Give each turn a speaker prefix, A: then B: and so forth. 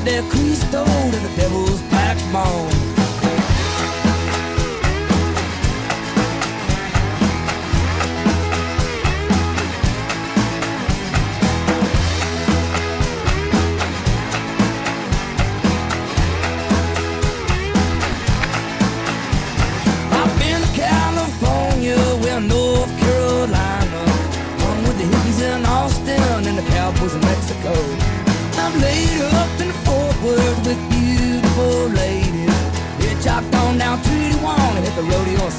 A: de Cristo to the devil's backbone. I've been to California, well, North Carolina, hung with the hippies in Austin and the cowboys in Mexico. I've laid up in Fort Worth with beautiful ladies. Hitchhiked on down 281 and hit the rodeo.